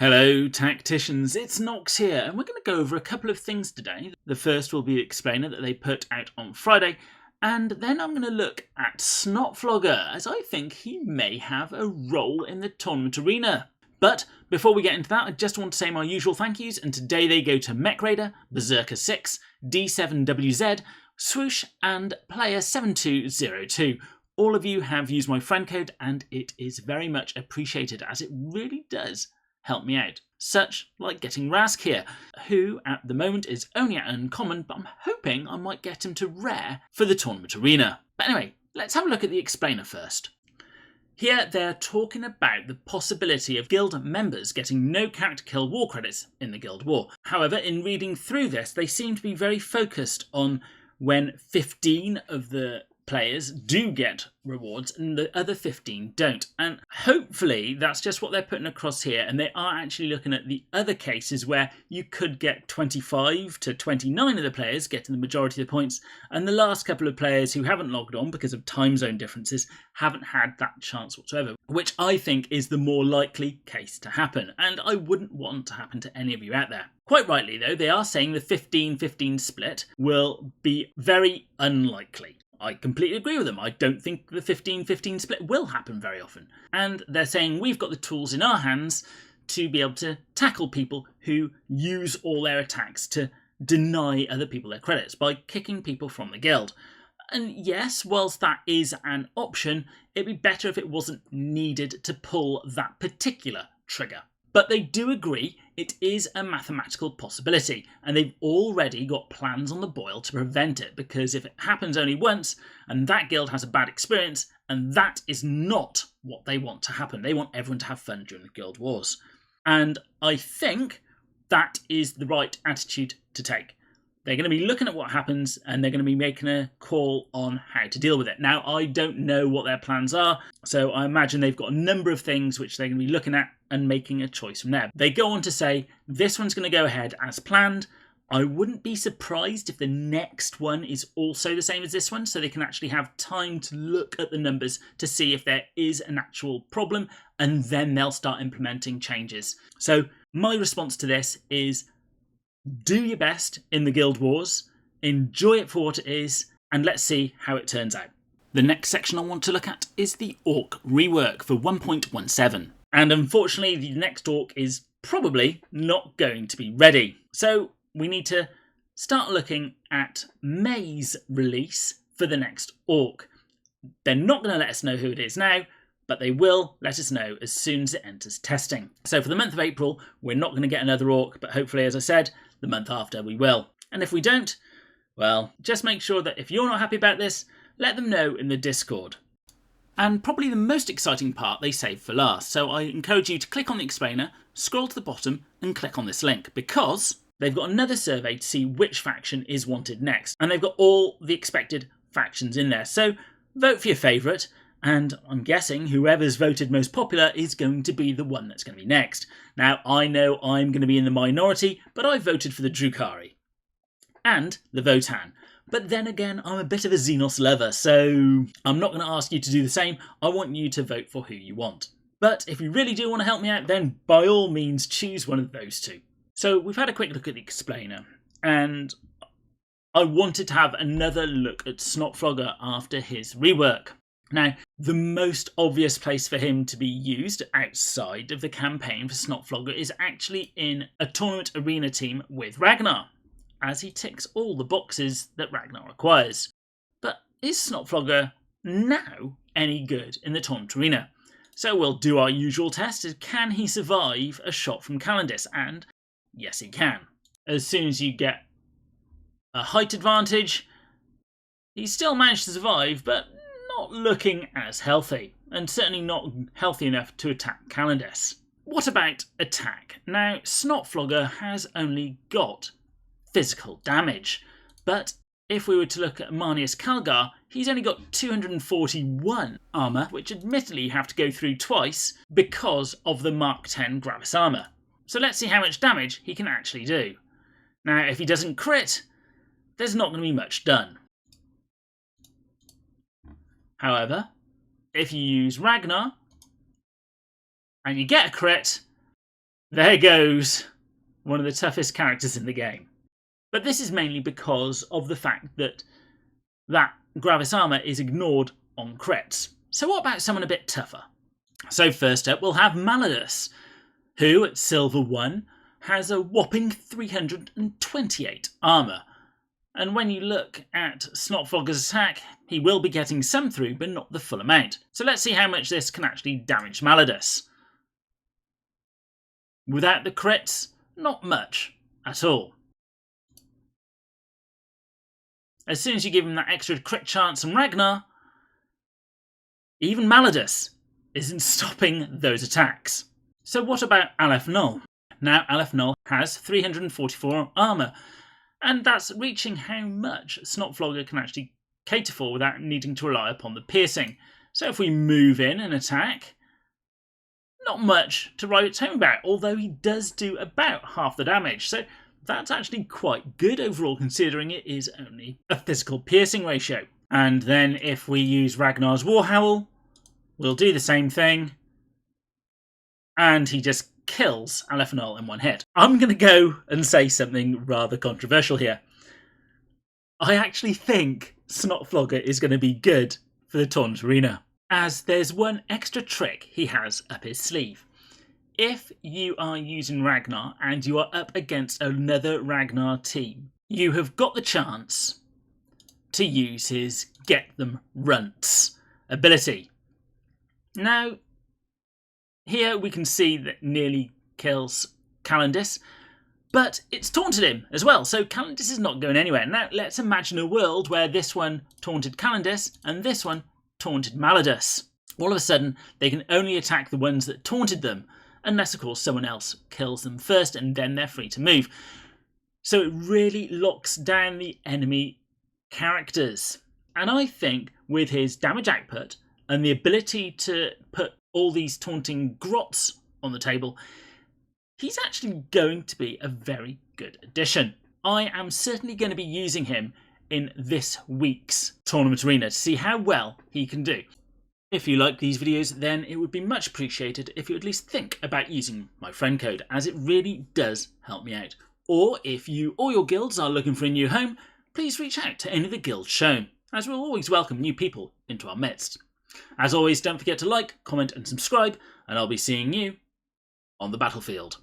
Hello tacticians, it's Nox here, and we're going to go over a couple of things today. The first will be the explainer that they put out on Friday, and then I'm going to look at Snotflogga, as I think he may have a role in the tournament arena. But before we get into that, I just want to say my usual thank yous, and today they go to Mech Raider, Berserker6, D7WZ, Swoosh, and Player7202. All of you have used my friend code, and it is very much appreciated, as it really does help me out. Such like getting Rask here, who at the moment is only at uncommon, but I'm hoping I might get him to rare for the tournament arena. But anyway, let's have a look at the explainer first. Here they're talking about the possibility of guild members getting no character kill war credits in the guild war. However, in reading through this, they seem to be very focused on when 15 of the players do get rewards and the other 15 don't, and hopefully that's just what they're putting across here, and they are actually looking at the other cases where you could get 25 to 29 of the players getting the majority of the points, and the last couple of players who haven't logged on because of time zone differences haven't had that chance whatsoever, which I think is the more likely case to happen, and I wouldn't want to happen to any of you out there. Quite rightly though, they are saying the 15-15 split will be very unlikely. I completely agree with them. I don't think the 15-15 split will happen very often. And they're saying we've got the tools in our hands to be able to tackle people who use all their attacks to deny other people their credits by kicking people from the guild. And yes, whilst that is an option, it'd be better if it wasn't needed to pull that particular trigger. But they do agree it is a mathematical possibility, and they've already got plans on the boil to prevent it, because if it happens only once, and that guild has a bad experience, and that is not what they want to happen. They want everyone to have fun during the guild wars. And I think that is the right attitude to take. They're going to be looking at what happens, and they're going to be making a call on how to deal with it. Now, I don't know what their plans are, so I imagine they've got a number of things which they're going to be looking at and making a choice from there. They go on to say, this one's going to go ahead as planned. I wouldn't be surprised if the next one is also the same as this one, so they can actually have time to look at the numbers to see if there is an actual problem, and then they'll start implementing changes. So my response to this is, do your best in the guild wars, enjoy it for what it is, and let's see how it turns out. The next section I want to look at is the Orc rework for 1.17. And unfortunately, the next Orc is probably not going to be ready. So we need to start looking at May's release for the next Orc. They're not going to let us know who it is now, but they will let us know as soon as it enters testing. So for the month of April, we're not going to get another Orc, but hopefully, as I said, the month after we will. And if we don't, well, just make sure that if you're not happy about this, let them know in the Discord. And probably the most exciting part they saved for last, so I encourage you to click on the explainer, scroll to the bottom and click on this link, because they've got another survey to see which faction is wanted next, and they've got all the expected factions in there. So vote for your favourite, and I'm guessing whoever's voted most popular is going to be the one that's going to be next. Now, I know I'm going to be in the minority, but I voted for the Drukhari and the Votan. But then again, I'm a bit of a Xenos lover, so I'm not going to ask you to do the same. I want you to vote for who you want. But if you really do want to help me out, then by all means choose one of those two. So we've had a quick look at the explainer, and I wanted to have another look at Snotflogga after his rework. Now, the most obvious place for him to be used outside of the campaign for Snotflogga is actually in a tournament arena team with Ragnar, as he ticks all the boxes that Ragnar requires. But is Snotflogga now any good in the tournament arena? So we'll do our usual test, is can he survive a shot from Calendis? And yes, he can. As soon as you get a height advantage, he still managed to survive, but not looking as healthy, and certainly not healthy enough to attack Calendis. What about attack? Now, Snotflogga has only got physical damage, but if we were to look at Marnius Calgar, he's only got 241 armour, which admittedly you have to go through twice because of the Mark 10 Gravis armour. So let's see how much damage he can actually do. Now, if he doesn't crit, there's not going to be much done. However, if you use Ragnar and you get a crit, There goes one of the toughest characters in the game. But this is mainly because of the fact that Gravis armor is ignored on crits. So what about someone a bit tougher? So first up we'll have Malladus, who at Silver 1 has a whopping 328 armour. And when you look at Snotflogga's attack, he will be getting some through, but not the full amount. So let's see how much this can actually damage Malladus. Without the crits, not much at all. As soon as you give him that extra crit chance from Ragnar, even Malladus isn't stopping those attacks. So what about Aleph Null? Now Aleph Null has 344 armour, and that's reaching how much Snotflogga can actually cater for without needing to rely upon the piercing. So if we move in and attack, not much to write home about, although he does do about half the damage. So that's actually quite good overall, considering it is only a physical piercing ratio. And then if we use Ragnar's Warhowl, we'll do the same thing, and he just kills Aleph Null in one hit. I'm going to go and say something rather controversial here. I actually think Snotflogga is going to be good for the Tournament Arena, as there's one extra trick he has up his sleeve. If you are using Ragnar and you are up against another Ragnar team, you have got the chance to use his Get Them Runts ability. Now, here we can see that nearly kills Calendis, but it's taunted him as well, so Calendis is not going anywhere. Now, let's imagine a world where this one taunted Calendis and this one taunted Malladus. All of a sudden, they can only attack the ones that taunted them, unless, of course, someone else kills them first, and then they're free to move. So it really locks down the enemy characters. And I think with his damage output and the ability to put all these taunting grots on the table, he's actually going to be a very good addition. I am certainly going to be using him in this week's Tournament Arena to see how well he can do. If you like these videos, then it would be much appreciated if you at least think about using my friend code, as it really does help me out. Or if you or your guilds are looking for a new home, please reach out to any of the guilds shown, as we'll always welcome new people into our midst. As always, don't forget to like, comment and subscribe, and I'll be seeing you on the battlefield.